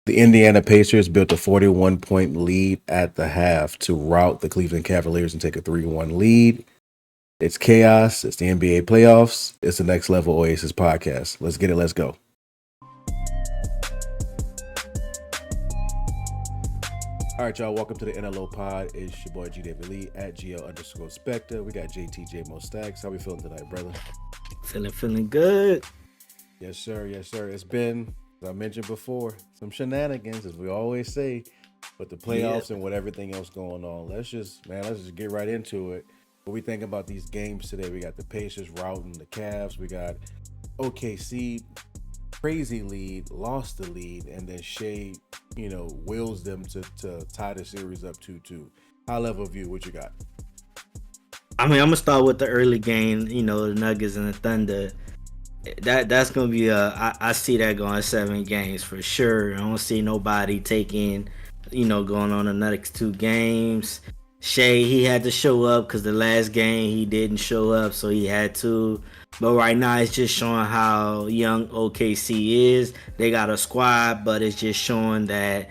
The Indiana Pacers built a 41-point lead at the half to rout the Cleveland Cavaliers and take a 3-1 lead. It's chaos. It's the NBA playoffs. It's the Next Level Oasis podcast. Let's get it. Let's go. All right, y'all. Welcome to the NLO pod. It's your boy G David Lee at GL_Spectre. We got JTJ Mo Stacks. How we feeling tonight, brother? Feeling good. Yes, sir. Yes, sir. It's been, as I mentioned before, some shenanigans, as we always say, with the playoffs and with everything else going on. Let's just get right into it. What we think about these games today? We got the Pacers routing the Cavs. We got OKC, crazy lead, lost the lead, and then Shea, wills them to tie the series up 2-2. High level view, what you got? I mean, I'm gonna start with the early game. The Nuggets and the Thunder. That's gonna be I see that going 7 games for sure. I don't see nobody taking, going on the next 2 games. Shea, he had to show up because the last game he didn't show up, so he had to. But right now it's just showing how young OKC is. They got a squad, but it's just showing that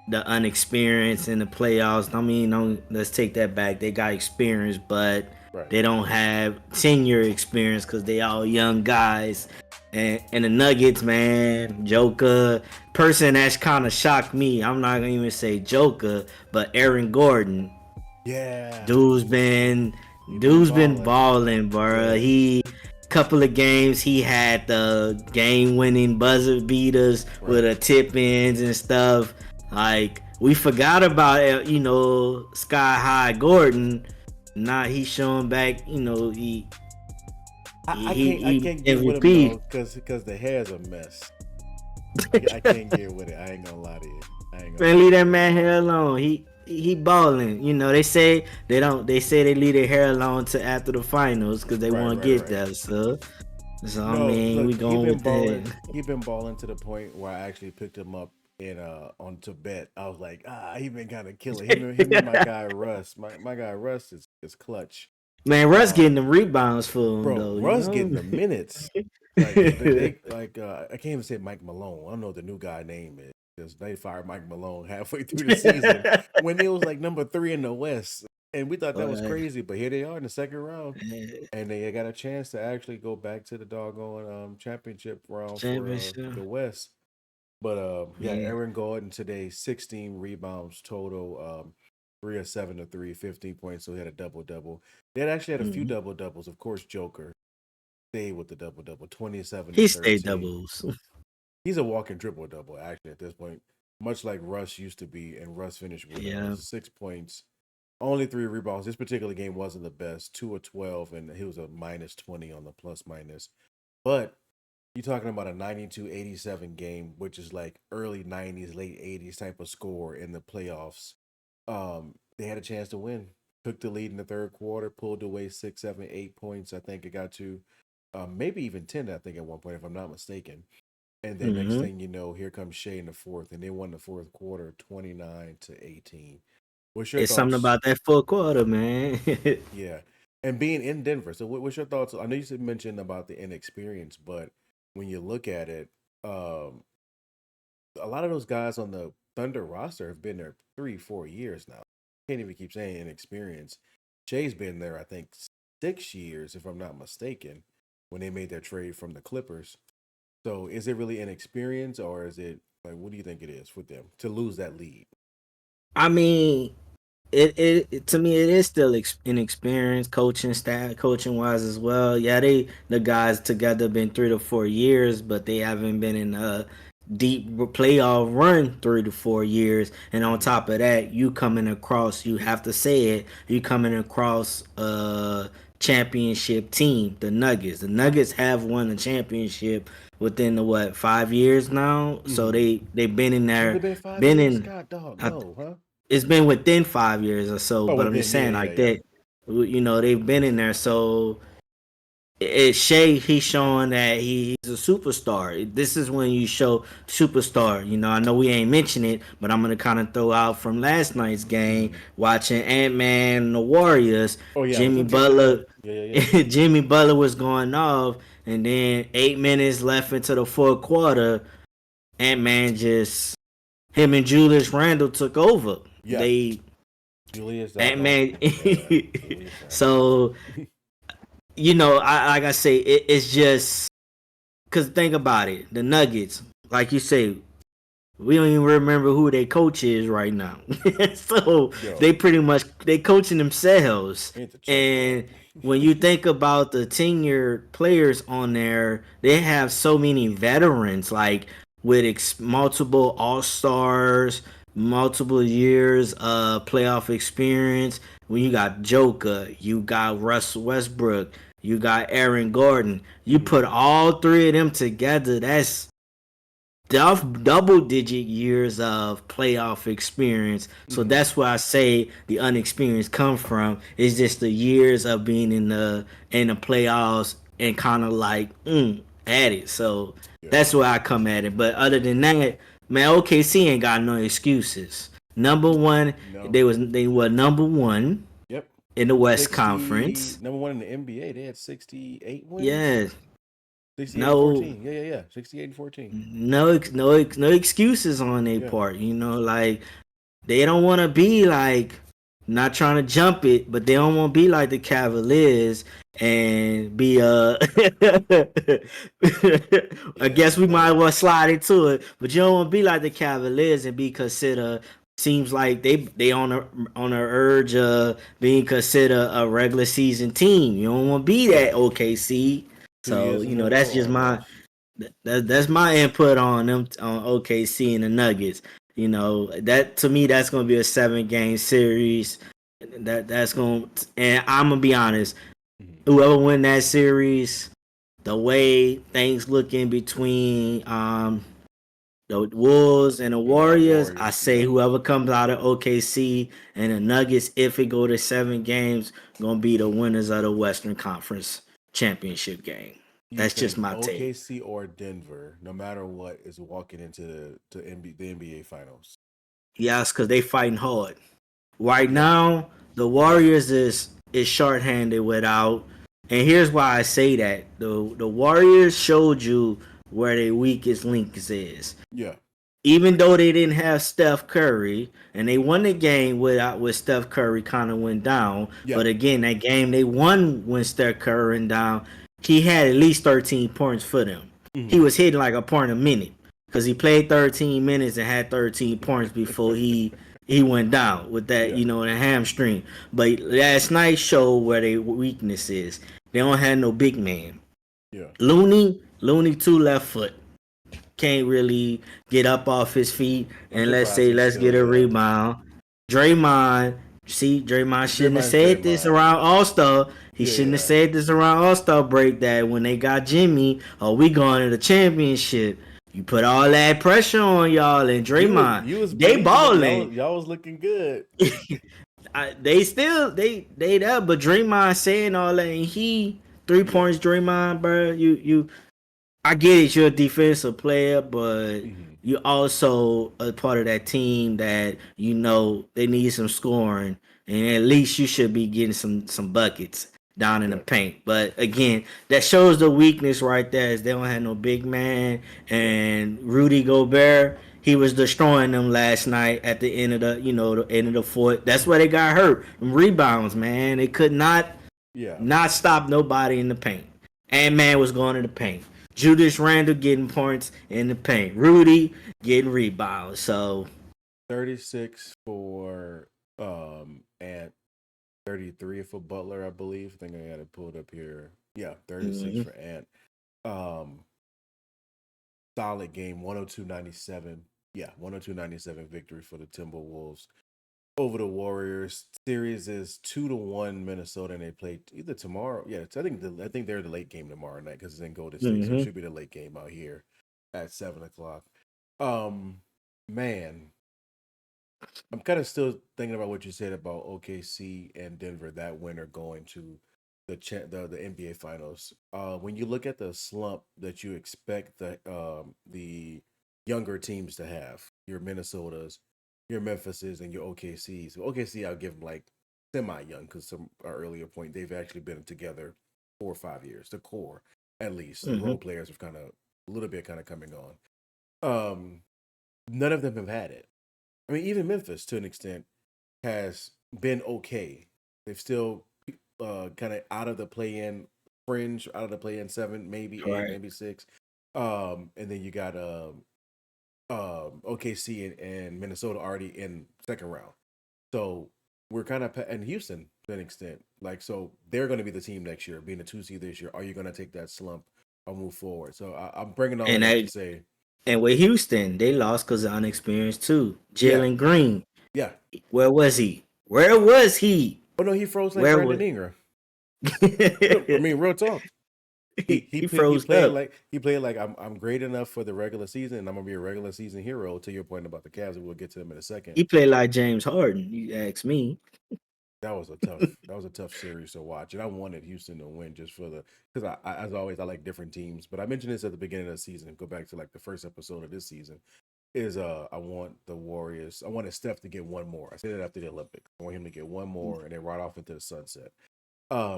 the unexperienced in the playoffs. I mean, let's take that back. They got experience, but they don't have senior experience because they all young guys. And the Nuggets, man, Joker, person that's kind of shocked me. I'm not gonna even say Joker, but Aaron Gordon. Yeah, Dude's been balling, bro. Yeah. He couple of games he had the game-winning buzzer beaters with a tip-ins and stuff. Like, we forgot about it, Sky High Gordon. Now he's showing back, I can't get with him though, because the hair's a mess. I can't get with it. I ain't gonna lie to you. Man, leave that man hair alone. He balling. They say they leave their hair alone to after the finals because they want to get there. So I mean, look, we going with that. He's been balling to the point where I actually picked him up in on Tibet. I was like, he been kind of killing him and my guy Russ. My guy Russ is clutch. Man, Russ getting the rebounds for him, bro. Though, Russ getting the minutes. I can't even say Mike Malone. I don't know what the new guy name is. Because they fired Mike Malone halfway through the season when he was like number 3 in the West, and we thought that was crazy. But here they are in the second round, and they got a chance to actually go back to the doggone championship round for the West. But Aaron Gordon today, 16 rebounds total, 3 of 7 to 3, 15 points. So he had a double. They actually had a few double doubles. Of course, Joker stayed with the double, 27. He stayed doubles. He's a walking triple double actually at this point, much like Russ used to be, and Russ finished with 6 points, only 3 rebounds. This particular game wasn't the best, 2 of 12, and he was a minus 20 on the plus minus. But you're talking about a 92-87 game, which is like early 90s, late 80s type of score in the playoffs. They had a chance to win. Took the lead in the third quarter, pulled away 6, 7, 8 points. I think it got to maybe even 10, I think, at one point, if I'm not mistaken. And then next thing you know, here comes Shea in the fourth, and they won the fourth quarter 29-18. What's your thoughts? Something about that fourth quarter, man. Yeah. And being in Denver. So what's your thoughts? I know you mentioned about the inexperience, but when you look at it, a lot of those guys on the Thunder roster have been there 3-4 years now. Can't even keep saying inexperience. Shea's been there, I think, 6 years, if I'm not mistaken, when they made their trade from the Clippers. So is it really inexperience, or is it like, what do you think it is for them to lose that lead? I mean, it to me it is still inexperience, coaching wise as well. Yeah, the guys together been 3 to 4 years, but they haven't been in a deep playoff run 3 to 4 years. And on top of that, you have to say it, you coming across championship team, the Nuggets. The Nuggets have won a championship within the 5 years now. So they've been in there. God, dog, no, huh? It's been within 5 years or so, but I'm just saying that. They've been in there. So it's Shea. He's showing that he's a superstar. This is when you show superstar. I know we ain't mentioned it, but I'm gonna kind of throw out from last night's game, watching Ant-Man and the Warriors. Jimmy Butler. Jimmy Butler was going off, and then 8 minutes left into the fourth quarter. Ant-Man just him and Julius Randle took over. Yeah, They Julius, and don't man, yeah, Julius Randle. so I like I say, it's just because think about it. The Nuggets, like you say, we don't even remember who their coach is right now. So Yo, they pretty much they coaching themselves. ain't the check yet. And when you think about the tenured players on there, they have so many veterans, like with multiple All Stars, multiple years of playoff experience. When you got Joker, you got Russ Westbrook, you got Aaron Gordon. You Mm-hmm. put all three of them together, that's double digit years of playoff experience. So Mm-hmm. that's where I say the unexperienced come from. It's just the years of being in the playoffs and kind of like at it. So Yeah. that's where I come at it. But other than that, man, OKC ain't got no excuses. Number one, No. they were number one Yep. in the West 60 Conference. number one in the NBA. They had 68 wins. Yeah, 68 and no 14. Yeah. 68 and 14. no excuses on their Yeah. part. Like they don't want to be like not trying to jump it, but they don't want to be like the Cavaliers and be I Yeah, guess we might as man. well slide into it, but you don't want to be like the Cavaliers and be considered. Seems like they on a urge of being considered a regular season team. You don't want to be that Yeah. OKC. 2 years So in a that's row just my almost. that's my input on them on OKC and the Nuggets. That to me that's gonna be a 7 game series. That's gonna and I'm gonna be honest. Mhm. Whoever win that series, the way things look in between the Wolves and the We got Warriors, I Warriors. say Yep. whoever comes out of OKC and the Nuggets, if it go to 7 games, gonna be the winners of the Western Conference championship game. You That's just think my take. OKC or Denver, no matter what, is walking into the NBA finals? Yes, because they fighting hard. Right Yeah. now, the Yeah. Warriors is shorthanded without, and here's why I say that the Warriors showed you where their weakest link is. Yeah. Even though they didn't have Steph Curry, and they won the game without with Steph Curry kind of went down, Yeah. but again, that game they won when Steph Curry went down. He had at least 13 points for them. He Mhm. was hitting like a point a minute because he played 13 minutes and had 13 points before he went down with that Yeah. the hamstring. But last night showed where their weakness is. They don't have no big man. Yeah. Looney two left foot can't really get up off his feet I'm and let's surprised say he's let's still get a there. rebound. Draymond shouldn't have Draymond's said this Draymond. around All Star. He shouldn't have Yeah. said this around All Star break that when they got Jimmy, oh we going to the championship. You put all that pressure on y'all and Draymond. You was They believing it. balling. Y'all was looking good. They still they that, but Draymond saying all that and he 3 points. Yeah. Draymond, bro. You I get it, you're a defensive player, but Hmm. you also a part of that team that they need some scoring, and at least you should be getting some buckets down in the Yeah. paint. But again, that shows the weakness right there is they don't have no big man, Yeah. and Rudy Gobert. He was destroying them last night at the end of the end of the fourth. That's where they got hurt. Them rebounds, man. They could Yeah. not stop nobody in the paint. And man was going to the paint. Julius Randle getting points in the paint. Rudy getting rebounds. So 36 for and 33 for Butler, I believe. I think I got it pulled up here. Yeah, 36 mhm. for Ant. Um Solid game, 102-97. Yeah, 102-97 victory for the Timberwolves over the Warriors. Series is 2-1 Minnesota, and they play either tomorrow. Yeah, I think they're the late game tomorrow night because it's in Golden State, so it Mhm. should be the late game out here at 7 o'clock. Um, man, I'm kind of still thinking about what you said about OKC and Denver. That winner going to the NBA Finals. When you look at the slump that you expect the younger teams to have, your Minnesotas, your Memphises, and your OKCs. OKC, I'll give them like semi-young because some earlier point they've actually been together 4 or 5 years. The core, at least, the role Mhm. players have kind of a little bit kind of coming on. Um, none of them have had it. I mean, even Memphis, to an extent, has been okay. They've still kind of out of the play-in fringe, out of the play-in 7, maybe 8, Right. maybe 6. And then you got OKC and Minnesota already in second round. So we're kind of and Houston to an extent, like, so they're going to be the team next year, being a 2 seed this year. Are you going to take that slump or move forward? So I'm bringing all of And that to that, say, and with Houston, they lost because of unexperienced too. yeah, Jalen Green, yeah. where was he? Where was he? Oh no, he froze like Where Brandon was Ingram. I mean, real talk. he froze up? He played like I'm great enough for the regular season, and I'm gonna be a regular season hero. To your point about the Cavs, and we'll get to them in a second. He played like James Harden. You ask me. That was a tough series to watch, and I wanted Houston to win just for the because as always I like different teams. But I mentioned this at the beginning of the season. Go back to like the first episode of this season. Is I want the Warriors. I wanted Steph to get one more. I said it after the Olympics. I want him to get one more, and then ride off into the sunset.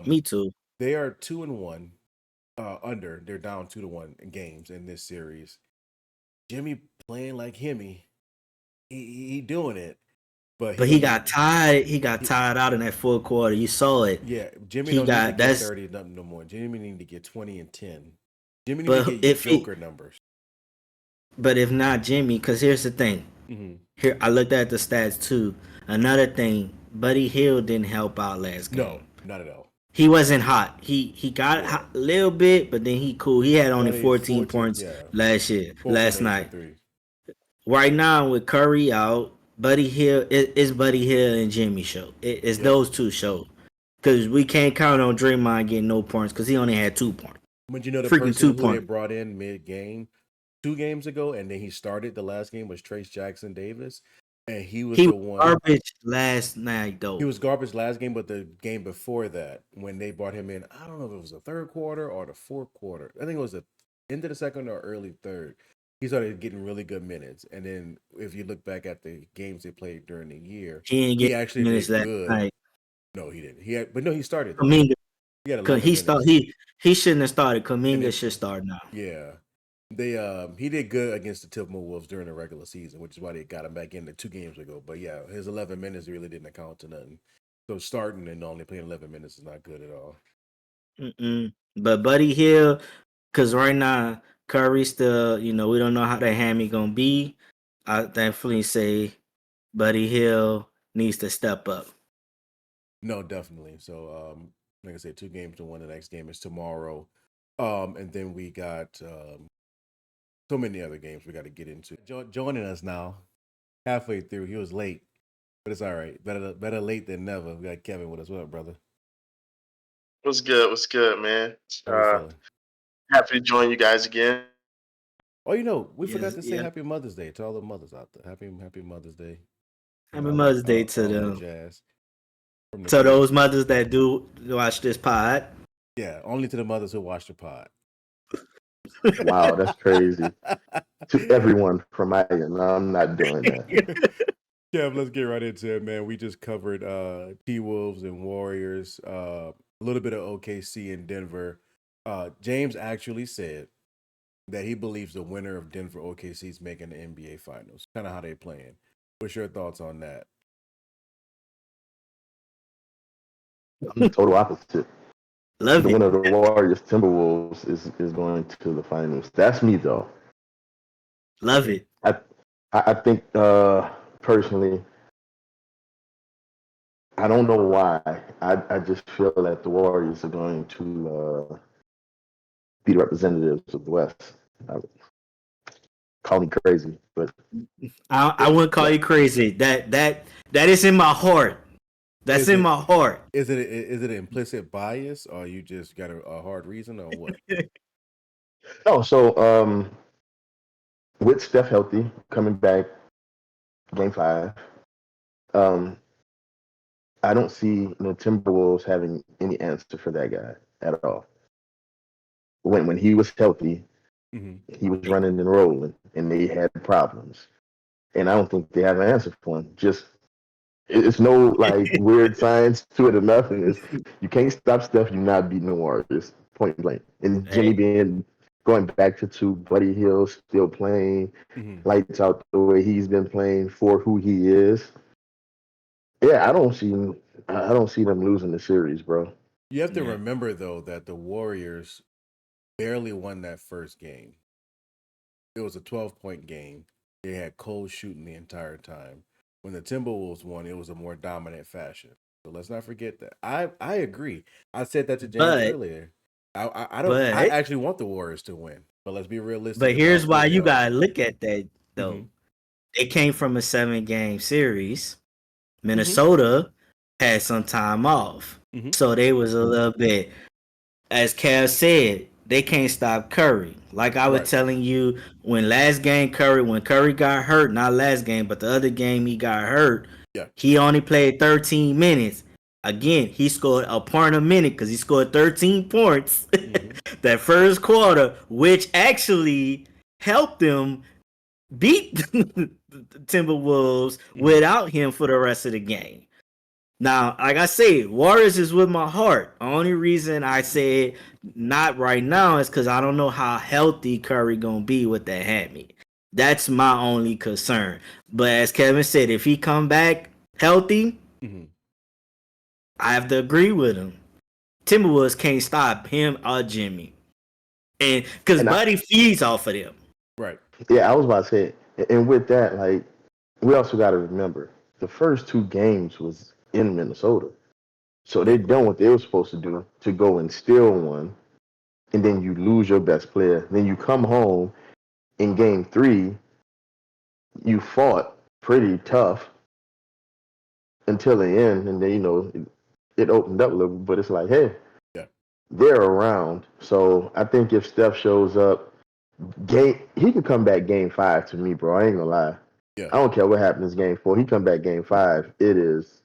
Me too. They are 2-1 under. They're down 2-1 in games in this series. Jimmy playing like Himmy. He doing it, but he But he don't got need. tired. He got tired out in that fourth quarter. You saw it. Yeah, Jimmy He don't need to got get that's. 30 nothing no more. Jimmy need to get 20 and 10. Jimmy need to But get if he, Joker numbers. but if not Jimmy, because here's the thing. Mm-hmm. Here I looked at the stats too. Another thing, Buddy Hield didn't help out last No, game. not at all. He wasn't hot. He got Yeah, hot a little bit, but then he cool. He had only only 14 14. points Yeah, four from last 8 from night. 3. Right now with Curry out, Buddy Hill it's Buddy Hill and Jimmy show. It's Yep. those two shows. Because we can't count on Draymond getting no points because he only had 2 points. But you know the Freaking person 2 who they points. brought in mid game 2 games ago, and then he started the last game was Trace Jackson Davis, and he was He the was one. garbage last night He though. was garbage last game, but the game before that, when they brought him in, I don't know if it was the third quarter or the fourth quarter. I think it was the end of the second or early third. He started getting really good minutes, and then if you look back at the games they played during the year, He didn't he get actually minutes did last good. night. No, he didn't. But no, he started though. Kaminga, He had 11 he minutes, he shouldn't have started. and Kaminga then should start now. yeah, they he did good against the Timberwolves during the regular season, which is why they got him back in the 2 games ago. But yeah, his 11 minutes really didn't account to nothing. So starting and only playing 11 minutes is not good at all. But Buddy Hill, because right now Curry still, we don't know how that hammy gonna be. I definitely say Buddy Hill needs to step up. No, definitely. So like I said, 2 games to 1. The next game is tomorrow. And then we got so many other games we got to get into. Joining us now, halfway through. He was late, but it's all right. Better late than never. We got Kevin with us. What up, brother? What's good? What's good, man? How we feeling? Happy to join you guys again. Oh, we forgot to say yeah. Happy Mother's Day to all the mothers out there. Happy Mother's Day. Happy Mother's Day to all that them. jazz. So those mothers that do watch this pod. Yeah, only to the mothers who watch the pod. Wow, that's crazy. To everyone from my end, no, I'm not doing that. Yeah, let's get right into it, man. We just covered T-Wolves and Warriors, a little bit of OKC and Denver. James actually said that he believes the winner of Denver OKC is making the NBA Finals. Kind of how they playing. What's your thoughts on that? I'm the total opposite. Love the it. winner of the Warriors Timberwolves is going to the finals. That's me though. Love it. I think personally, I don't know why. I just feel that the Warriors are going to be the representatives of the West. Call me crazy, but I wouldn't call you crazy. That is in my heart. That's in my heart. Is it an implicit bias, or you just got a hard reason, or what? No, so with Steph healthy, coming back, Game 5, I don't see the Timberwolves having any answer for that guy at all. When he was healthy, he was running and rolling, and they had problems. And I don't think they have an answer for him. It's no like weird science to it or nothing. You can't stop Steph. You're not beating the Warriors, point blank. And Jimmy being going back to two, Buddy Hill still playing lights out the way he's been playing for who he is. Yeah, I don't see them losing the series, bro. You have to remember though that the Warriors barely won that first game. It was a 12-point game. They had Cole shooting the entire time. When the Timberwolves won, it was a more dominant fashion. So let's not forget that. I agree. I said that to James earlier. I actually want the Warriors to win, but let's be realistic. But here's why you gotta look at that though. They came from a 7-game series. Minnesota had some time off, so they was a little bit, as Cav said, they can't stop Curry. Like I was telling you, when Curry got hurt, not last game, but the other game he got hurt, he only played 13 minutes. Again, he scored a point a minute because he scored 13 points that first quarter, which actually helped them beat the Timberwolves without him for the rest of the game. Now, like I say, Warriors is with my heart. The only reason I say not right now is because I don't know how healthy Curry gonna be with that hammy. That's my only concern. But as Kevin said, if he come back healthy, I have to agree with him. Timberwolves can't stop him or Jimmy, and because Buddy feeds off of them. Right. Yeah, I was about to say, and with that, like, we also got to remember the first two games was in Minnesota. So they done what they were supposed to do to go and steal one, and then you lose your best player. Then you come home in game 3, you fought pretty tough until the end, and then, it opened up a little, but it's like, hey, they're around. So I think if Steph shows up, he can come back game 5 to me, bro. I ain't gonna lie. I don't care what happens game 4. He come back game 5. It is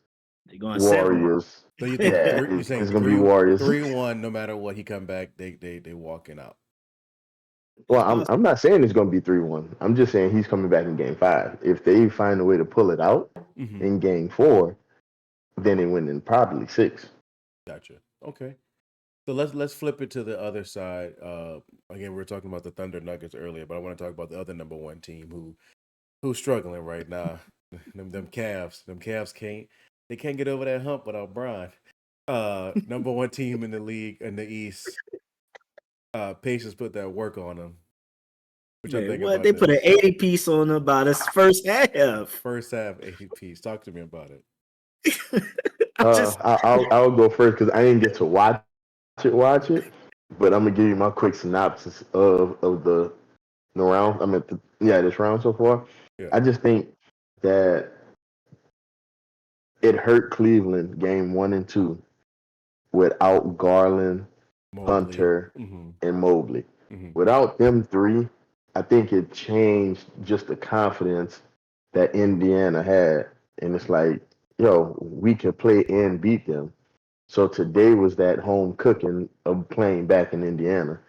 Warriors. So you think you're saying it's gonna be Warriors 3-1 no matter what, he come back, they walking out. Well, I'm not saying it's gonna be 3-1. I'm just saying he's coming back in game 5. If they find a way to pull it out in game 4, then they win in probably 6. Gotcha. Okay. So let's flip it to the other side. Again, we were talking about the Thunder Nuggets earlier, but I want to talk about the other number 1 team who's struggling right now. them Cavs can't get over that hump without Bron. Number 1 team in the league in the East. Pacers put that work on them. They put an 80 piece on them about us first half. First half 80 piece. Talk to me about it. I'll go first because I didn't get to watch it, but I'm gonna give you my quick synopsis of the round. I'm at this round so far. Yeah. I just think that it hurt Cleveland game 1 and 2 without Garland, Hunter, and Mobley. Without them 3, I think it changed just the confidence that Indiana had, and it's like, we can play and beat them. So today was that home cooking of playing back in Indiana,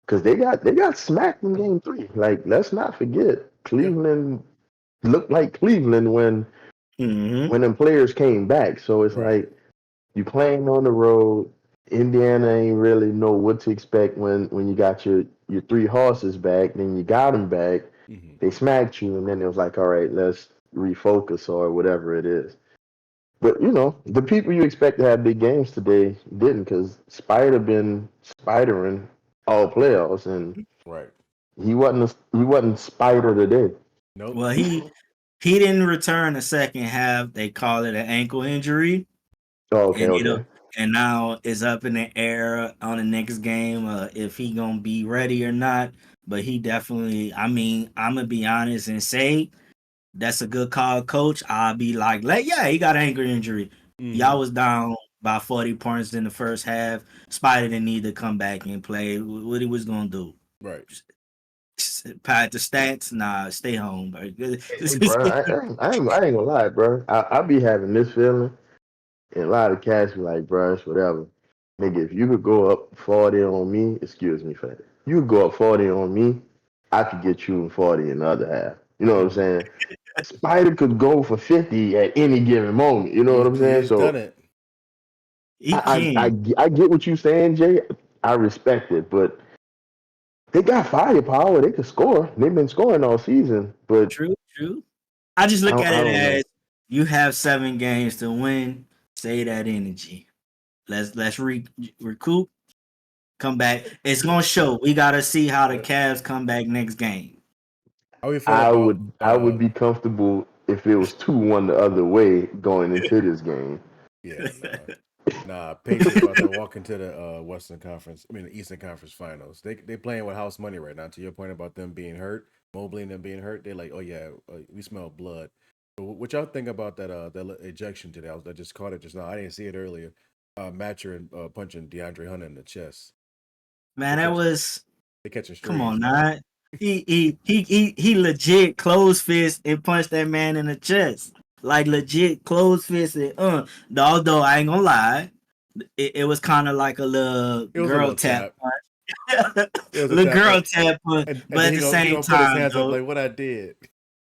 because they got smacked in game 3. Like, let's not forget, Cleveland looked like Cleveland when them players came back. So it's like you playing on the road. Indiana ain't really know what to expect when you got your 3 horses back. Then you got them back. They smacked you, and then it was like, all right, let's refocus or whatever it is. But, the people you expect to have big games today didn't, because Spider been spidering all playoffs, and he wasn't Spider today. Nope. Well, he didn't return the second half. They call it an ankle injury. Oh, okay. And now it's up in the air on the next game if he gonna be ready or not. But he definitely, I'm gonna be honest and say that's a good call, coach. I'll be like, he got an ankle injury. Y'all was down by 40 points in the first half. Spider didn't need to come back and play. What he was gonna do? Right. Pad the stats. Nah, stay home, bro. Hey, bro, I ain't gonna lie, bro. I be having this feeling, and a lot of cats be like, bro, it's whatever. Nigga, if you could go up 40 on me, excuse me for that. You could go up 40 on me, I could get you 40 in the other half. You know what I'm saying? Spider could go for 50 at any given moment. You know what I'm saying? He's done it. I get what you're saying, Jay. I respect it, but They got firepower. They could score. They've been scoring all season, but True. I just look at I it don't know. as you have 7 games to win. Save that energy. Let's recoup. Come back. It's gonna show. We gotta see how the Cavs come back next game. How we feel about I would be comfortable if it was 2-1 the other way going into this game. Yeah, nah. Pacers about to walk into the Western Conference. I mean, the Eastern Conference Finals. They playing with house money right now. To your point about them being hurt, Mobley and them being hurt, they're like, oh yeah, we smell blood. But what y'all think about that ejection today? I just caught it just now. I didn't see it earlier. Matcher punching DeAndre Hunter in the chest. Man, that was. They catching Come strays. on, now. He legit closed fist and punched that man in the chest. Like legit closed fist and although I ain't gonna lie, it was kind of like a little girl tap punch. Little girl tap punch. But at the same put his time, hands though, up like what I did.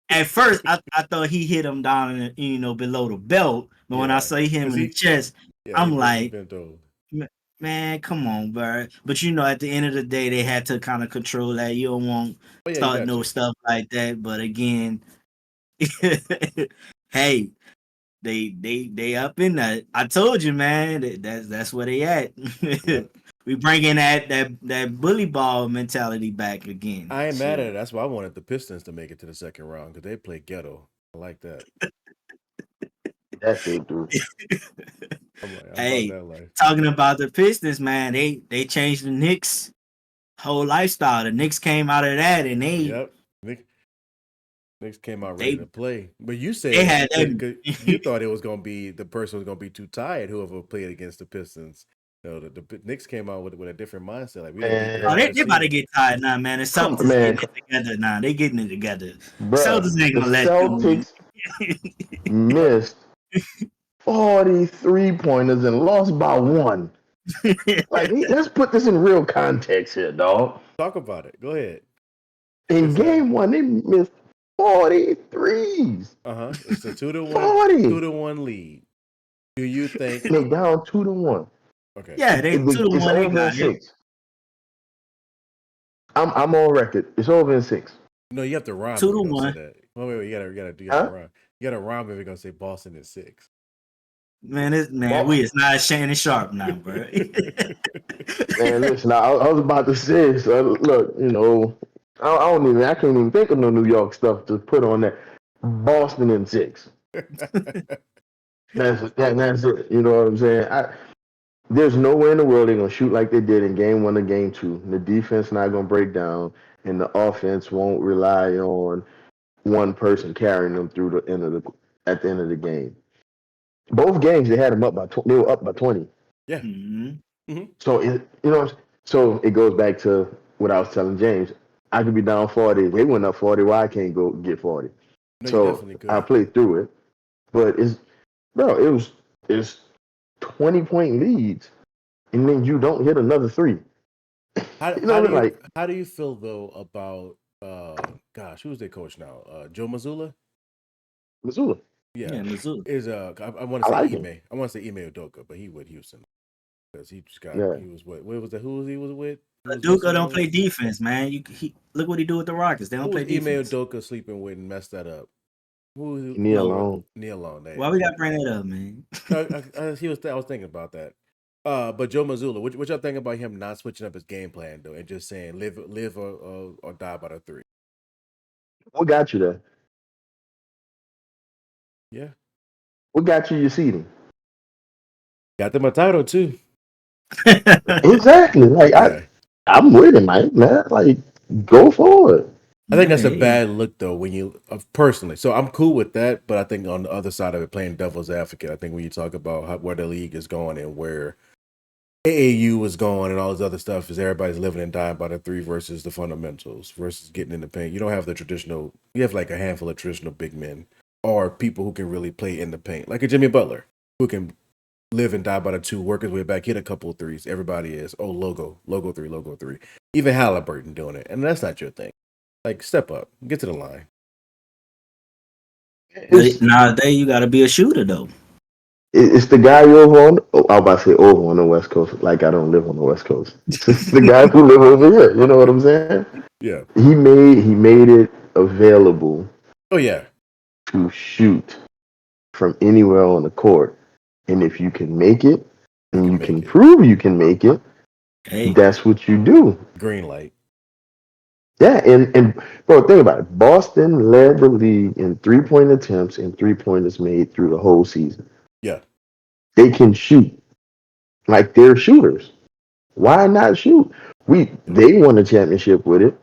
At first I thought he hit him down in below the belt, but when I saw him in the chest, I'm like, man, come on, bro. But at the end of the day, they had to kind of control that. You don't want start no stuff like that. But again, hey, they up in that. I told you, man. That's where they at. We bringing that bully ball mentality back again. I ain't mad at it. That's why I wanted the Pistons to make it to the second round because they play ghetto. I like that. That they do. Hey, talking about the Pistons, man, they changed the Knicks' whole lifestyle. The Knicks came out of that, and Knicks came out ready to play. But you said you thought it was gonna be the person was gonna be too tired. Whoever played against the Pistons. The Knicks came out with a different mindset. Like they about to get tired now, man. The Celtics getting it together now. They getting it together. Bruh, Celtics ain't gonna let Celtics missed 43 pointers and lost by 1. Like, let's put this in real context here, dog. Talk about it. Go ahead. In game 1, they missed 43s. It's a 2-1 lead. Do you think they down 2-1? Okay. Yeah, they 2-1. It's over in 6. I'm on record. It's over in 6. No, you have to rhyme. 2-1. Wait, you gotta do that rhyme. You gotta rhyme if you're gonna say Boston is 6. Man, we is not Shannon Sharp now, bro. Man, listen, I was about to say, so look, I can't even think of no New York stuff to put on that. Boston in 6. That's it. You know what I'm saying? There's no way in the world they're gonna shoot like they did in game 1 and game 2. The defense not gonna break down, and the offense won't rely on one person carrying them through at the end of the game. Both games they had them up by they were up by 20. Yeah. Mm-hmm. So so it goes back to what I was telling James. I could be down 40. They went up 40. Why I can't go get 40? No, so I played through it, but it's 20-point leads, and then you don't hit another 3. How do you feel though about who's their coach now? Joe Mazzulla? Missoula. Yeah, Missoula. Is I want to say Ime. I want to say Ime Udoka, but he with Houston because he just got he was what was that? Who was he with? Udoka don't play defense, man. Look what he do with the Rockets. They don't play defense. Ime Udoka sleeping with and messed that up. Neil Long. Why we got to bring that up, man? I was thinking about that. But Joe Mazzulla, what y'all think about him not switching up his game plan though, and just saying live or die by the 3? What got you there? Yeah. What got you your seating? Got them a title too. Exactly. Like I'm with him, man. Like go for it. I think that's a bad look though when you personally. So I'm cool with that, but I think on the other side of it, playing devil's advocate, I think when you talk about where the league is going and where AAU is going and all this other stuff is everybody's living and dying by the 3 versus the fundamentals versus getting in the paint. You don't have the traditional. You have like a handful of traditional big men or people who can really play in the paint, like a Jimmy Butler who can live and die by the 2, work his way back, hit a couple of 3s. Everybody is logo 3. Even Halliburton doing it, and that's not your thing. Like step up, get to the line. Nowadays you got to be a shooter though. It's the guy over on. Oh, I was about to say over on the West Coast. Like I don't live on the West Coast. It's the guy who live over here. You know what I'm saying? Yeah. He made it available. Oh yeah. To shoot from anywhere on the court, and if you can make it, and you can prove you can make it, that's what you do. Green light. Yeah, and bro, think about it. Boston led the league in 3-point attempts and 3-pointers made through the whole season. Yeah. They can shoot. Like they're shooters. Why not shoot? They won a championship with it.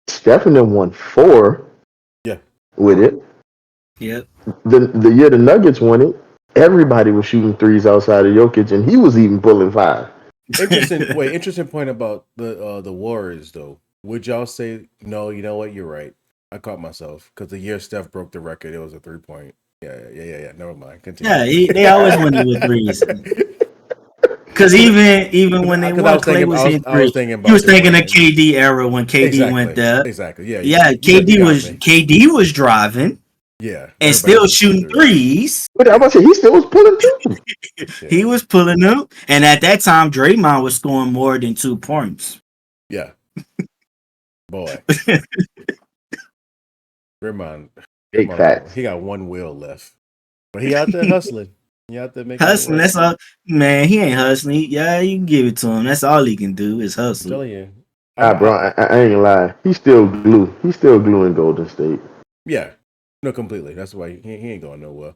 Steph and them won 4 with it. Yep. The year the Nuggets won it, everybody was shooting threes outside of Jokic, and he was even pulling 5. Interesting point about the Warriors though. Would y'all say no? You know what? You're right. I caught myself because the year Steph broke the record, it was a 3-point. Yeah. Never mind. Continue. Yeah, they always win it with threes. Because even when they won, Clay was hitting three. He was thinking the KD era when KD went there. Exactly. Yeah. Yeah. KD was driving. Yeah. And still shooting threes. But I'm about to say he still was pulling too. He was pulling them, and at that time, Draymond was scoring more than 2 points. Yeah. Boy. Draymond. Big facts. He got one wheel left, but he out there hustling. He out there making hustling. That's all, man. He ain't hustling. Yeah, you can give it to him. That's all he can do is hustle. I'm telling you, bro. I ain't gonna lie. He's still glue. He's still glue in Golden State. Yeah, no, completely. That's why he ain't going nowhere.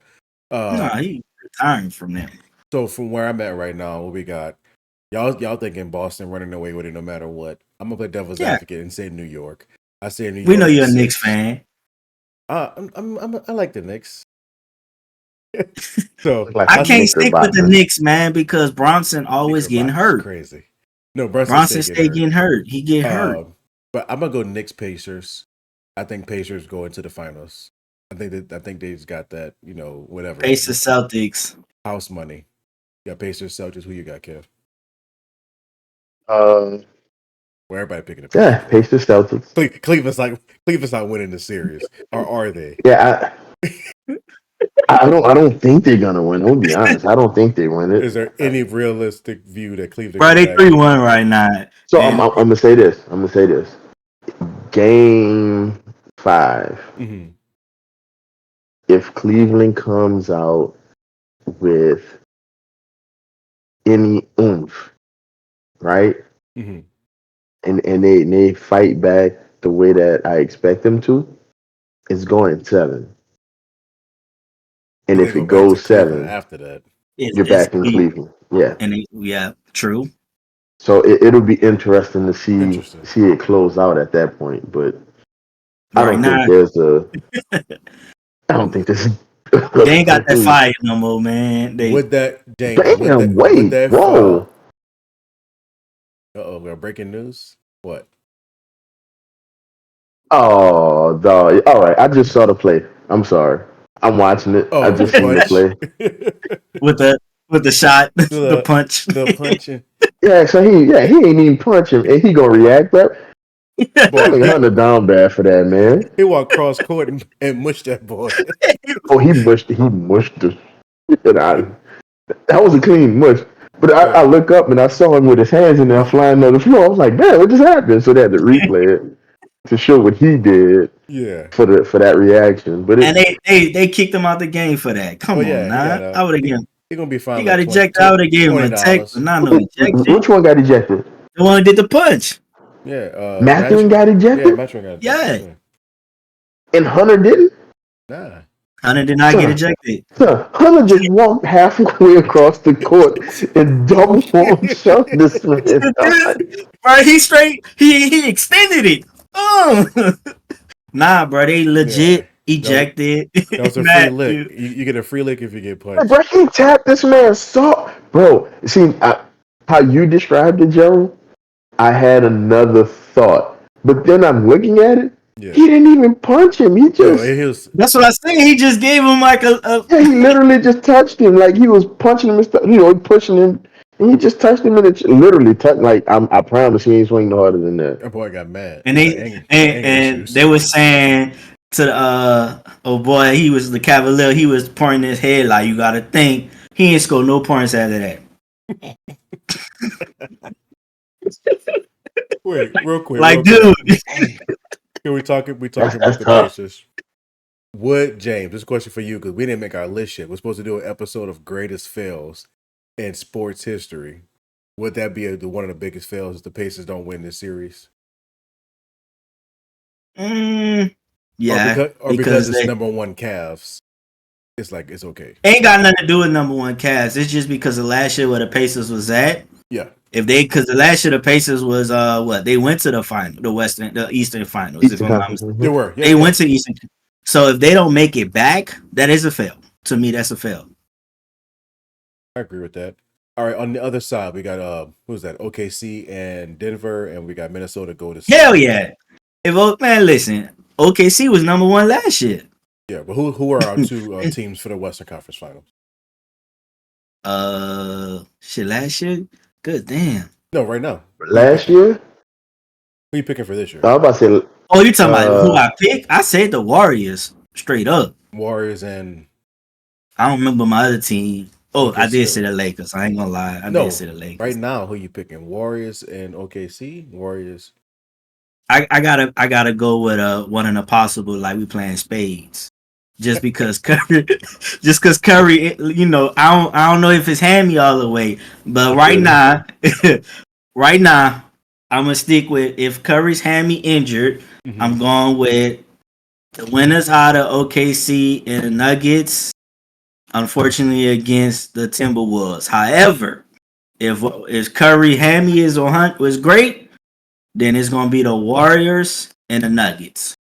He retiring from them. So from where I'm at right now, what we got? Y'all thinking Boston running away with it no matter what? I'm gonna play devil's advocate and say New York. I say New York. We know you're a Knicks fan. I like the Knicks. So I can't stick with the Knicks, man, because Bronson always getting hurt. Crazy. No, Bronson stay getting hurt. He get hurt. But I'm gonna go Knicks Pacers. I think Pacers go into the finals. I think they just got that, whatever. Pacers Celtics. House money. You got Pacers Celtics. Who you got, Kev? Where everybody picking up. Yeah, Pacers Celtics. Cleveland's not winning the series, or are they? Yeah, I don't think they're gonna win. I'll be honest. I don't think they win it. Is there any realistic view that Cleveland? Bro, they 3-1 right now. So I'm gonna say this. Game 5. Mm-hmm. If Cleveland comes out with any oomph, right? Mm-hmm. And they fight back the way that I expect them to, it's going 7. And if it goes 7 after that, you're back in Cleveland. Yeah. And true. So it'll be interesting to see it close out at that point. But I don't think there's they ain't got that fire no more, man. With that whoa. We got breaking news. What? Oh, dog. All right, I just saw the play. I'm sorry. I'm watching it. I just seen the play. with the shot, the punch. The punching. Yeah, so he ain't even punch him, and he gonna react that. Boy, Hunter down bad for that, man. He walked cross court and mushed that boy. He mushed the shit out of him. That was a clean mush. But I look up and I saw him with his hands in there flying on the floor. I was like, man, what just happened? So they had to replay it to show what he did. Yeah. For that reaction. But they kicked him out the game for that. Come on, now. I would have given. He's gonna be fine. He got ejected. I would have given him a text, but not no ejection. Which one got ejected? The one who did the punch. Yeah. Mathurin got ejected? Yeah, Mathurin got ejected. Yeah. And Hunter didn't? Nah. Hunter did not get ejected. Hunter just walked halfway across the court and double shoved this man. Bro, he extended it. Nah, bro, they legit ejected. That was a free lick. You get a free lick if you get punched. Bro, he tapped this man so. Bro, see how you described it, Joe? I had another thought, but then I'm looking at it. Yeah. He didn't even punch him. He just. That's what I said. He just gave him like a. Yeah, he literally just touched him like he was punching him, pushing him, and he just touched him and it literally touched. Like I promise, he ain't swinging harder than that. That boy got mad. And they were saying to the oh boy, he was the Cavalier. He was pointing his head like you got to think. He ain't scored no points out of that. Wait, real quick, like, dude. Can we talk about the tough. Pacers? Would James? This is a question for you because we didn't make our list yet. We're supposed to do an episode of greatest fails in sports history. Would that be one of the biggest fails if the Pacers don't win this series? Yeah, or because it's number one Cavs. It's like it's okay. Ain't got nothing to do with number one Cavs. It's just because of last year where the Pacers was at. Yeah. Because the last year the Pacers was what they went to the Eastern Finals. They were. They went to Eastern. So if they don't make it back, that is a fail. To me, that's a fail. I agree with that. All right, on the other side, we got who's that? OKC and Denver, and we got Minnesota Golden State. Hell yeah! Listen, OKC was number one last year. Yeah, but who are our two teams for the Western Conference Finals? Last year? Good damn. No, right now. Last year? Who are you picking for this year? I was about to say. Oh, you talking about who I picked? I said the Warriors, straight up. Warriors and I don't remember my other team. Oh, I did say the Lakers. I ain't gonna lie. I did say the Lakers. Right now, who you picking? Warriors and OKC? Warriors. I gotta go with one in a possible, like we playing spades. Just because Curry, you know, I don't know if it's hand me all the way, but right now, I'm gonna stick with if Curry's hand me injured, I'm going with the winners out of OKC and the Nuggets. Unfortunately, against the Timberwolves. However, if Curry hand me was great, then it's gonna be the Warriors and the Nuggets.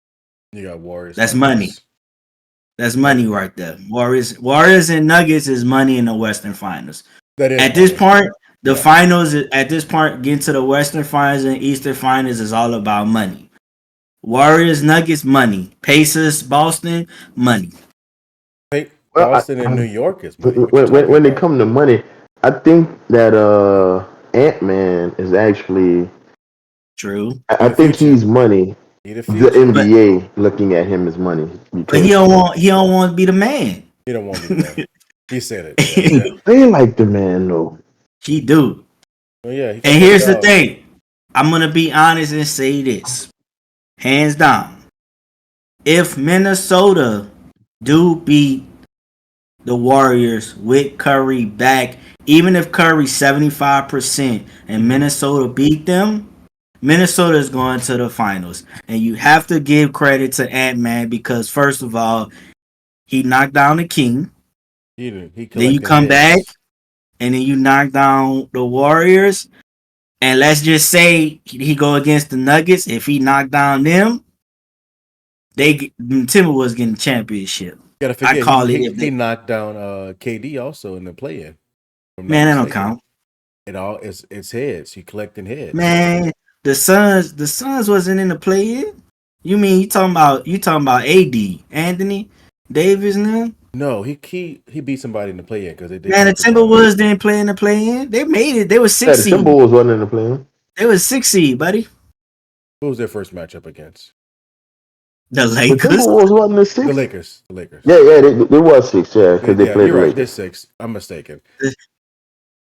You got Warriors. That's money. That's money right there. Warriors and Nuggets is money in the Western Finals. At this point, the finals at this point, getting to the Western Finals and Eastern Finals is all about money. Warriors, Nuggets, money. Pacers, Boston, money. Boston and New York is money. When they come to money, I think that Ant-Man is actually true. I think he's money. The NBA looking at him as money. But he don't want to be the man. He don't want to be the man. He said it. Yeah. They like the man though. He do. Well, yeah. And here's the thing. I'm gonna be honest and say this. Hands down. If Minnesota do beat the Warriors with Curry back, even if Curry's 75% and Minnesota beat them, Minnesota is going to the finals. And you have to give credit to Ant-Man because, first of all, he knocked down the King. Then you come back, and then you knock down the Warriors. And let's just say he go against the Nuggets. If he knocked down them, Timberwolves getting the championship. You gotta forget, he knocked down KD also in the play-in. Man, that don't count. It's heads. He collecting heads. Man, the Suns wasn't in the play-in. You mean you talking about AD, Anthony Davis now? No, he beat somebody in the play-in because they did. Man, the Timberwolves didn't play in the play-in. They made it. They were 6 seed. The Timberwolves wasn't in the play-in. They was 6 seed, buddy. Who was their first matchup against? The Lakers. The Timberwolves wasn't the 6. The Lakers. Yeah, they was 6. Yeah, because they played. You're right. They're 6. I'm mistaken.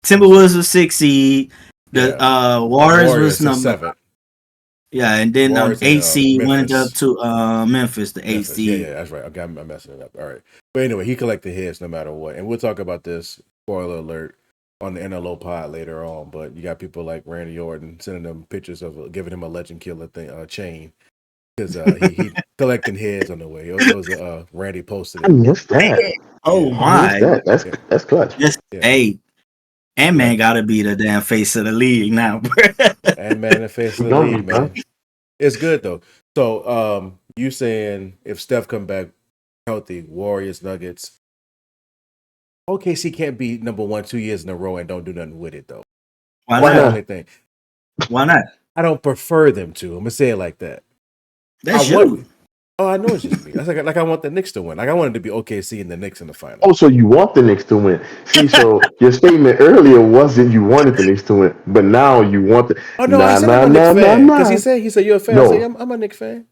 Timberwolves was 6 seed. The Warriors was number 7. Yeah, and then 8 seed went up to Memphis, the 8 seed. Yeah, that's right. I'm messing it up. All right. But anyway, he collected hits no matter what. And we'll talk about this, spoiler alert, on the NLO pod later on. But you got people like Randy Orton sending them pictures of giving him a Legend Killer chain. Because he collecting heads on the way. It was Randy posted it. I missed that. Oh, my. That's clutch. Hey, Ant-Man got to be the damn face of the league now, bro. Ant-Man the face of the league, man. It's good, though. So, you saying if Steph come back healthy, Warriors, Nuggets, OKC can't be number 1 2 years in a row and don't do nothing with it, though. Why not? Why not? I don't prefer them to. I'm going to say it like that. That's you. I know it's just me. That's like I want the Knicks to win. Like I wanted to be OKC and the Knicks in the final. Oh, so you want the Knicks to win? See, so your statement earlier wasn't you wanted the Knicks to win, but now you want the. Oh no, I said I'm a Knicks fan because he said you're a fan. No. I say I'm a Knicks fan.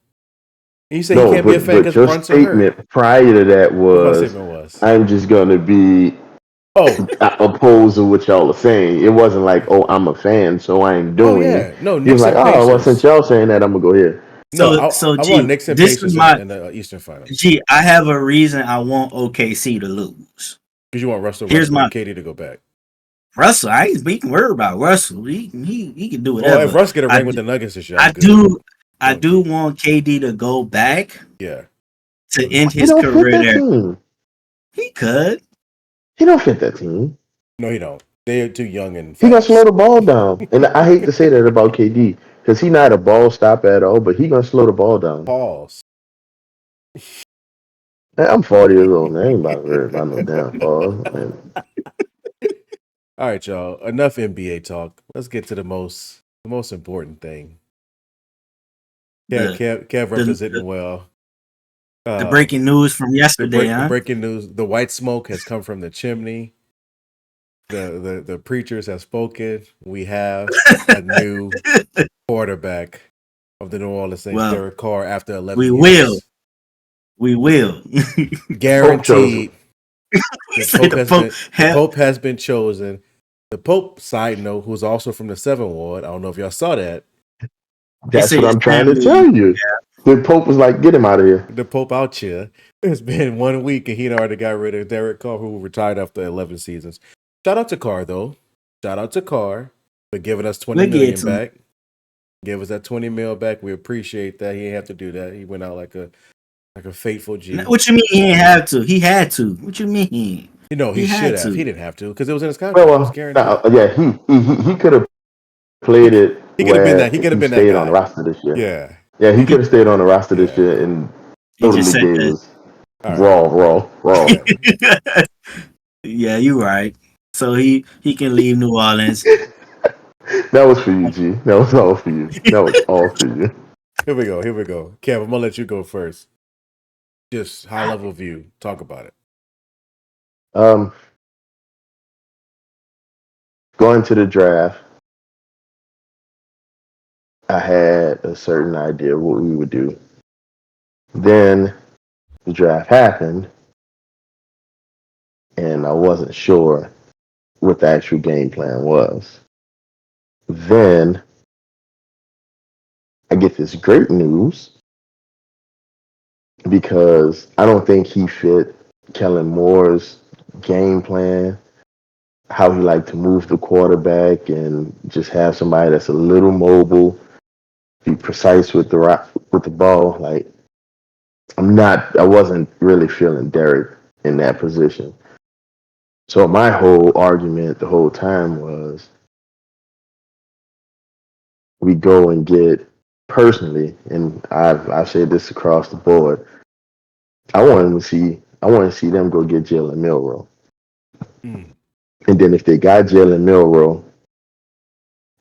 And you say he No, can't be a fan but because your Brunson hurt. statement prior to that What my was, statement was? I'm just gonna be Oh, opposed to what y'all are saying. It wasn't like, oh, I'm a fan, so I ain't oh doing it. yeah. No, He was Knicks like, and oh, well, since Pacers. y'all saying that, I'm gonna go here. No, So I want G, Knicks and this is Pacers in my the Eastern Finals G. I have a reason I want OKC to lose. because you want Russell Here's Westbrook my and KD to go back. Russell. I ain't speaking word about Russell. He can do Well, if whatever. Russ get a I ring with do, the Nuggets this year, I'm I good. do I Low do key. want KD to go back Yeah. to end He his don't fit career that there. team. He could. He don't fit that team. No, he don't. They're too young and He gonna slow fast. the ball down. And I hate to say that about KD because he not a ball stopper at all, but he gonna slow the ball down. Pause. I'm 40 years old, man. I ain't about to worry about no damn pause. All right, y'all. Enough NBA talk. Let's get to the most important thing. Yeah, The Kev the, representing well. the breaking news from yesterday, The huh? breaking news: the white smoke has come from the chimney. The preachers have spoken. We have a new quarterback of the New Orleans Saints, Well, Derek Carr, after 11 we will. years. We will. Pope chosen. Guaranteed. He said The Pope has been chosen. The Pope, side note, who's also from the 7th Ward. I don't know if y'all saw that. he That's said what his I'm trying to family. tell you. The Pope was like, get him out of here. The Pope out here. It's been 1 week and he already got rid of Derek Carr, who retired after 11 seasons. Shout out to Carr, though. Shout out to Carr for giving us 20 We'll get million to him. back. Give us that 20 mil back. We appreciate that. He didn't have to do that. He went out like a faithful G. What you mean he ain't have to? He had to. What you mean? You know, he should had have. He to. didn't have to because it was in his contract. It was guaranteed. Yeah, he could have played it He could have been where that. He could have he been that stayed on the guy. roster this year. Yeah. Yeah, he could have stayed on the roster this Yeah. year and He just totally said gave that. us All right. raw. Yeah. Yeah, you right. So he can leave New Orleans. That was for you, G. That was all for you. That was all for you. Here we go. Kev, I'm gonna let you go first. Just high level view. Talk about it. Going to the draft, I had a certain idea of what we would do. Then the draft happened, and I wasn't sure what the actual game plan was. Then I get this great news because I don't think he fit Kellen Moore's game plan, how he liked to move the quarterback and just have somebody that's a little mobile, be precise with the ball. Like I wasn't really feeling Derek in that position. So my whole argument the whole time was we go and get personally, and I've said this across the board. I want to see them go get Jalen Milroe. Mm. And then if they got Jalen Milroe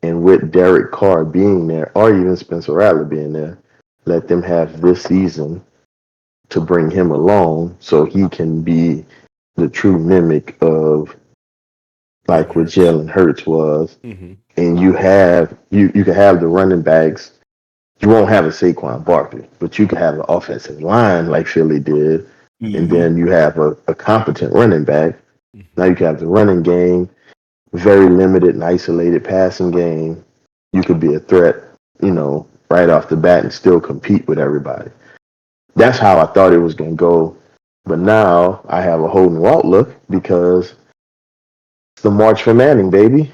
and with Derek Carr being there, or even Spencer Rattler being there, let them have this season to bring him along so he can be the true mimic of like what Jalen Hurts was. Mm-hmm. And you can have the running backs. You won't have a Saquon Barkley, but you can have an offensive line like Philly did, and then you have a competent running back. Mm-hmm. Now you can have the running game, very limited and isolated passing game. You could be a threat, right off the bat and still compete with everybody. That's how I thought it was going to go. But now I have a whole new outlook because it's the March for Manning, baby.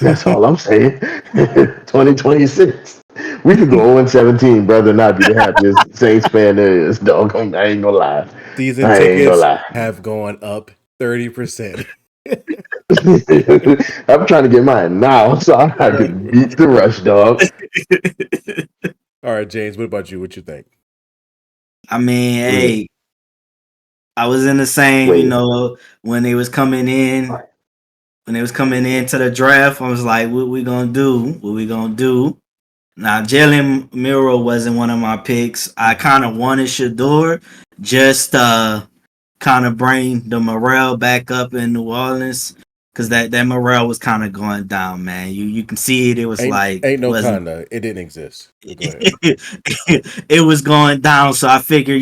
That's all I'm saying. 2026. We could go 0-17, brother, and not be the happiest Saints fan there is, dog. I ain't gonna lie. Season I ain't gonna tickets lie. have gone up 30%. I'm trying to get mine now so I can beat the rush, dog. All right, James, what about you? What you think? I mean, hey, I was in the same, when they was coming in, to the draft, I was like, what we gonna do? What we gonna do? Now, Jalen Milroe wasn't one of my picks. I kind of wanted Shador just kind of bring the morale back up in New Orleans. because that morale was kind of going down, man. You can see it. It was like Ain't no wasn't kinda. It didn't exist. But go ahead. it was going down. So I figured,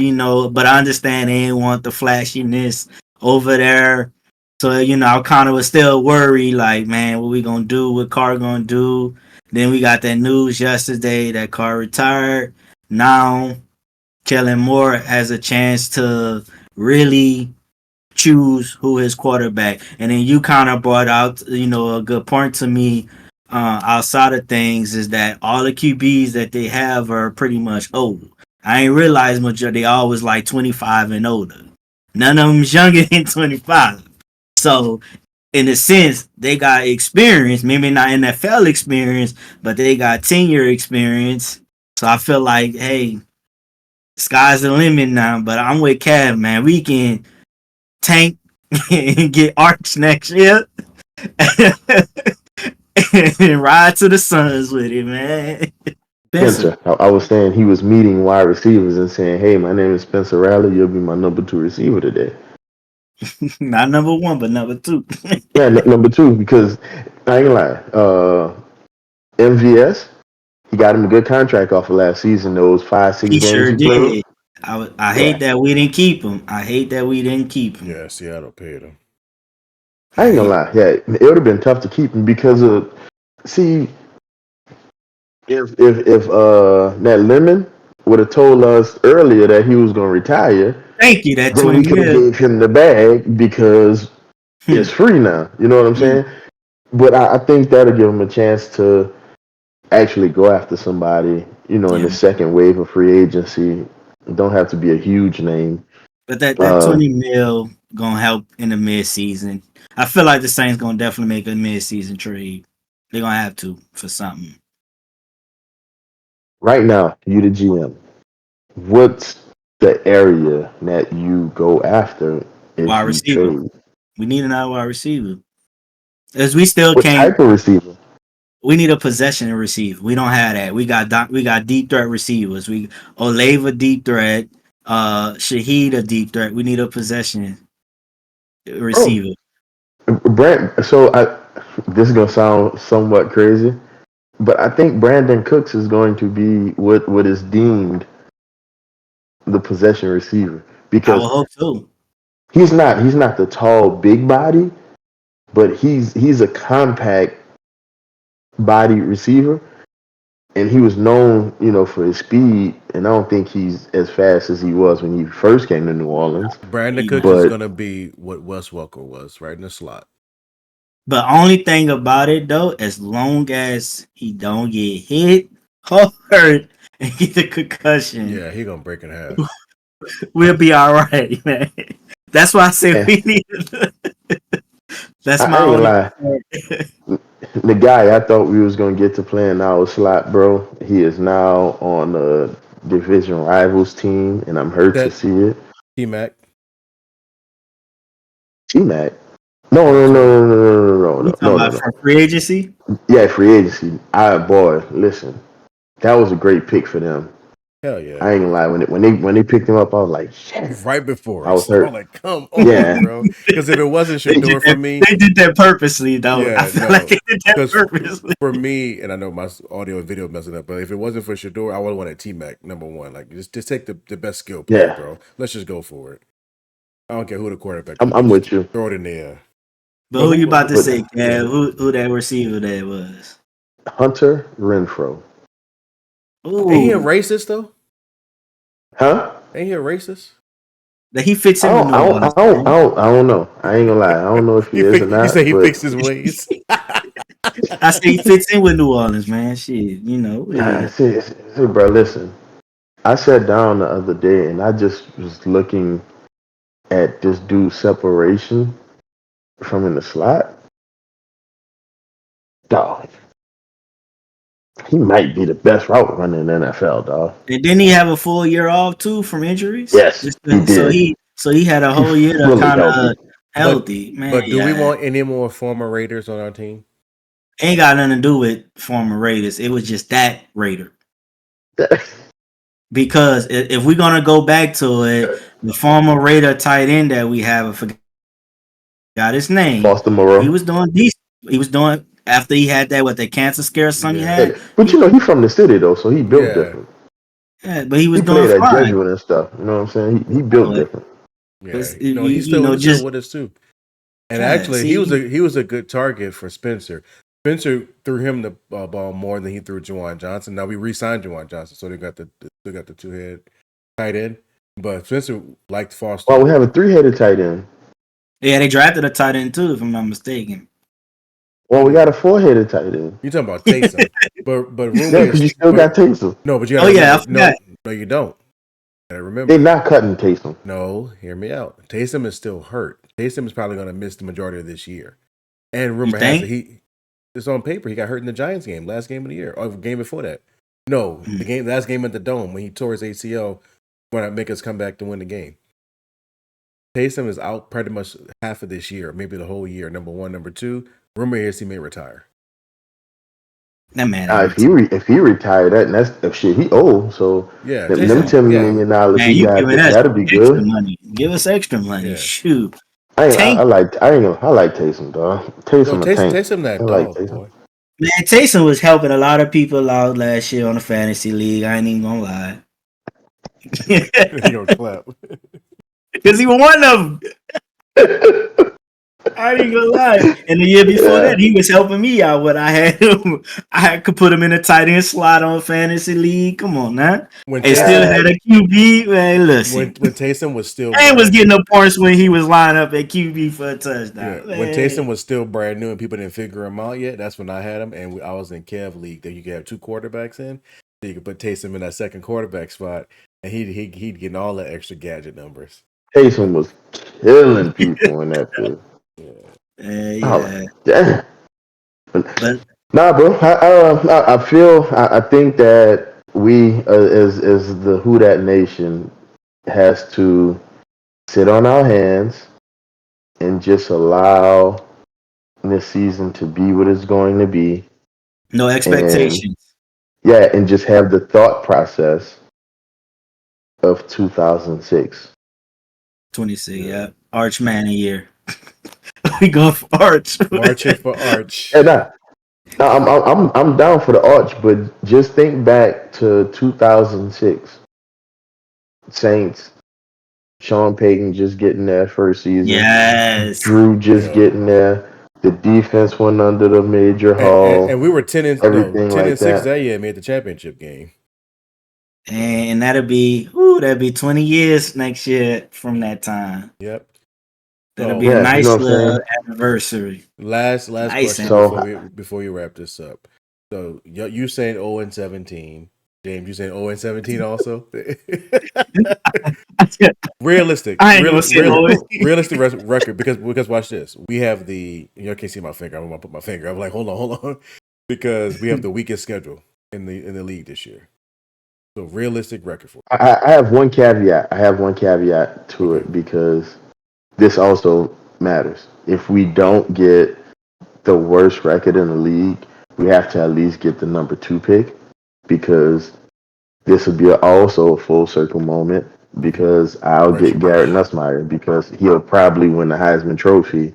but I understand they didn't want the flashiness over there. So, I kind of was still worried, like, man, what we gonna do? What Carr gonna do? Then we got that news yesterday that Carr retired. Now, Kellen Moore has a chance to really choose who his quarterback. And then you kind of brought out, a good point to me. Outside of things, is that all the QBs that they have are pretty much old. I ain't realized much of they always like 25 and older. None of them's younger than 25. So in a sense, they got experience, maybe not NFL experience, but they got tenure experience. So I feel like, hey, sky's the limit now. But I'm with Cav, man. We can tank and get Arch next year and ride to the Suns with it, man. Spencer, I was saying he was meeting wide receivers and saying, "Hey, my name is Spencer Rattler. You'll be my number 2 receiver today." Not number 1, but number 2. Yeah, number 2, because I ain't gonna lie. MVS, he got him a good contract off of last season. Those 5-6 He games sure he played. did. I hate that we didn't keep him. Yeah, Seattle paid him. I ain't gonna lie. Yeah, it would have been tough to keep him because of if that Lemon would have told us earlier that he was gonna retire, thank you, that then 20 we could have mil. gave him the bag because it's free now. You know what I'm saying? But I think that'll give him a chance to actually go after somebody, in the second wave of free agency. It don't have to be a huge name. But that 20 mil gonna help in the mid season. I feel like the Saints gonna definitely make a mid season trade. They're gonna have to for something. Right now, you the GM. What's the area that you go after Wide if you receiver. trade? We need another wide receiver. As we still What can't. type of receiver? We need a possession receiver. We don't have that. We got deep threat receivers. We Olave a deep threat. Shaheed a deep threat. We need a possession receiver. Brent. This is gonna sound somewhat crazy, but I think Brandon Cooks is going to be what is deemed the possession receiver I because would hope so. he's not the tall big body, but he's a compact body receiver, and he was known, for his speed. And I don't think he's as fast as he was when he first came to New Orleans. Brandon Cooks is But gonna be what Wes Welker was, right in the slot. But only thing about it though, as long as he don't get hit or hurt and get the concussion, Yeah, he gonna break in half. we'll be all right, man. That's why I say we need. That's my I ain't gonna only. lie. The guy I thought we was gonna get to play in our slot, bro. He is now on a division rivals team, and I'm hurt to see it. T-Mac. T-Mac. No, no, no, no, no, no, no, You no, talking no, no, about no. for free agency? Yeah, free agency. Boy, listen, that was a great pick for them. Hell yeah. I ain't gonna lie. When they picked him up, I was like, shit. Right before I was us. hurt. I'm like, come on, Yeah. bro. Because if it wasn't Shador for me, They did that purposely, though. yeah, I feel no. like they did that Because purposely. for me, and I know my audio and video messing up, but if it wasn't for Shador, I would have wanted T-Mac number 1. Like, just take the best skill player, Yeah. bro. Let's just go for it. I don't care who the quarterback is. I'm with you. Throw it in the air. But who you about to say, Go Cav? ahead. Who that receiver that was? Hunter Renfro. Ain't he a Ooh, racist though? Huh? Ain't he a racist? that he fits I in with don't, New I don't, I Orleans. don't, I don't, I don't know. I ain't gonna lie. I don't know if he is or You say not, he but fixed his ways. I say he fits in with New Orleans, man. Shit, see, bro, listen. I sat down the other day and I just was looking at this dude's separation from in the slot. Dog, he might be the best route runner in the NFL, dog. And didn't he have a full year off too from injuries? Yes, he did. So he had a He's whole year to fully kind of healthy. healthy, man. But do we Yeah, want any more former Raiders on our team? ain't got nothing to do with former Raiders. It was just that Raider. Because if we're gonna go back to it, the former Raider tight end that we have, I forgot got his name. Foster He Moreau. was doing decent. He was doing after he had that cancer scare or something he had. But he's from the city though, so he built different. Yeah, but he was He doing played at fine. Jesuit and stuff. You know what I'm saying? He built different. Yeah, he's still with us too. And actually, he was a good target for Spencer. Spencer threw him the ball more than he threw Juwan Johnson. Now we re-signed Juwan Johnson, so they still got the two-head tight end. But Spencer liked Foster. Well, we have a 3-headed tight end. Yeah, they drafted a tight end too, if I'm not mistaken. Well, we got a 4-headed tight end. You talking about Taysom? but yeah, because you still got Taysom. No, but you got to remember. No, you don't. I remember. They're not cutting Taysom. No, hear me out. Taysom is still hurt. Taysom is probably going to miss the majority of this year. And rumor has it it's on paper. He got hurt in the Giants game, last game of the year, or game before that. No, the last game at the Dome when he tore his ACL, when I make us come back to win the game. Taysom is out pretty much half of this year, maybe the whole year. Number one, number two. Rumor is he may retire. That man. If he retired, that's shit. He old, so yeah. Them $10 million he got, that'll be good. Money. Give us extra money. Yeah. Shoot. I like Taysom, dog. Taysom that dog, like Taysom. Boy. Man, Taysom was helping a lot of people out last year on the fantasy league. I ain't even gonna lie. He gonna clap because he was one of them. I ain't gonna lie. And the year before that, he was helping me out. What I had him, I could put him in a tight end slot on fantasy league. Come on, now. And still had a QB. Man, listen. When Taysom was still and was getting the points when he was lining up at QB for a touchdown. Yeah. When Taysom was still brand new and people didn't figure him out yet, that's when I had him. And I was in Kev League that you could have two quarterbacks in. So you could put Taysom in that second quarterback spot, and he'd get all the extra gadget numbers. Taysom was killing people in that field. Yeah. Damn. Nah, bro. I think that we, as the Who Dat Nation, has to sit on our hands and just allow this season to be what it's going to be. No expectations. And just have the thought process of 2006. 26, yeah. Archman a year. We going for Arch. Marching for Arch. And I'm down for the Arch, but just think back to 2006. Saints, Sean Payton just getting there first season. Yes. Drew just getting there. The defense went under the major hall. And we were 10-6 that year, made the championship game. And that'll be 20 years next year from that time. Yep. That'll be a nice little anniversary. Last question before you wrap this up. So you saying 0-17. James, you saying 0-17 also? Realistic record because watch this. We have you can't see my finger. I'm gonna put my finger. I'm like, hold on, because we have the weakest schedule in the league this year. So realistic record for. I have one caveat. To it because this also matters. If we don't get the worst record in the league, we have to at least get the number 2 pick, because this would be also a full circle moment, because I'll get Garrett Nussmeier, because he'll probably win the Heisman Trophy,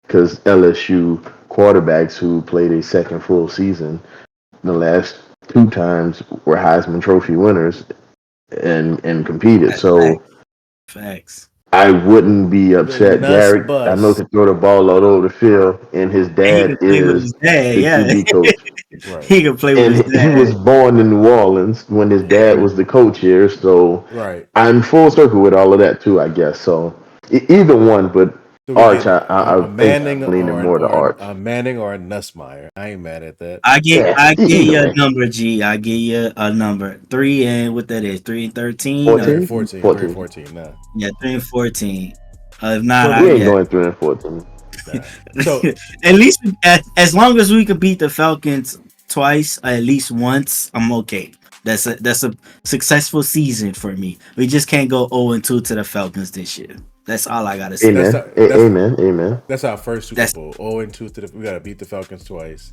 because LSU quarterbacks who played a second full season the last 2 times were Heisman Trophy winners and competed. That's so facts. I wouldn't be upset. Garrett, I know, can throw the ball all over the field, and his dad is the QB coach. Right. He can play with his dad. He was born in New Orleans when his dad was the coach here, so I'm full circle with all of that too, I guess. So either one, but Arch, I think I'm leaning more to Arch. A Manning or a Nussmeier. I ain't mad at that. I get you a number, G. I give you a number 3 and what that is, 3 and 13, 14, 14. Nah. Yeah, 3 and 14. If not, we ain't going 3 and 14. Nah. So at least as long as we could beat the Falcons twice, at least once, I'm okay. That's a successful season for me. We just can't go 0-2 to the Falcons this year. That's all I gotta say. Amen. That's our first Super Bowl. 0-2 we gotta beat the Falcons twice.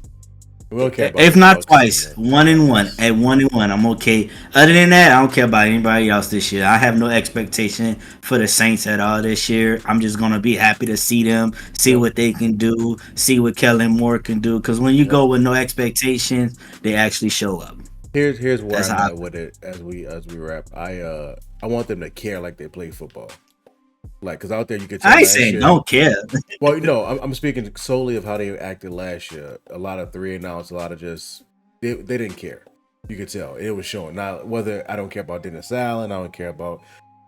We don't care about If the not Bucks twice, anymore. 1-1. At 1-1, I'm okay. Other than that, I don't care about anybody else this year. I have no expectation for the Saints at all this year. I'm just gonna be happy to see them, see Yep. what they can do, see what Kellen Moore can do. Because when you Yep. go with no expectations, they actually show up. Here's where That's I'm how at with it as we wrap. I want them to care like they play football. Like, because out there you could tell I ain't last saying year. don't care. Well, no, I'm speaking solely of how they acted last year. A lot of 3-and-outs, a lot of just they didn't care. You could tell it was showing. Now, whether I don't care about Dennis Allen, I don't care about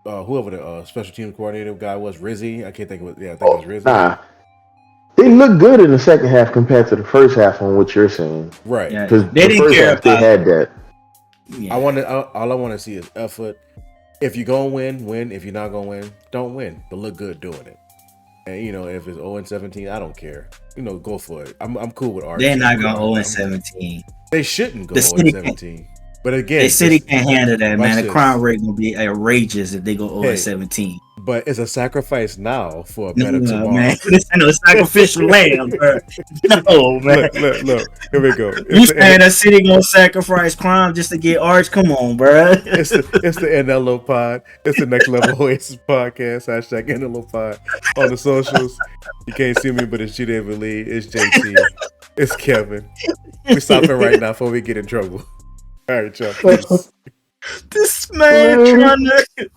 whoever the special team coordinator guy was, Rizzy. I can't think of it. Yeah, I think it was Rizzy. Nah, they look good in the second half compared to the first half on what you're saying. Right. Yeah, Because they the didn't first care half they about. had that. Yeah. All I want to see is effort. If you're gonna win. If you're not gonna win, don't win. But look good doing it. And if it's 0-17, I don't care. Go for it. I'm cool with Archie. They're not I'm cool. going 0-17. They shouldn't go The city 0-17. But again, The city can't handle that, man. The this. crime rate gonna be outrageous if they go 0-17. But it's a sacrifice now for a better tomorrow. Man, this ain't no sacrificial lamb, bro. No, man. Look. Here we go. You saying that city gonna sacrifice crime just to get Arch? Come on, bro. It's the NLO pod. It's the Next Level Oasis podcast. # NLO pod on the socials. You can't see me, but it's G. David Lee. It's JT. It's Kevin. We're stopping right now before we get in trouble. All right, y'all. Peace. This man trying to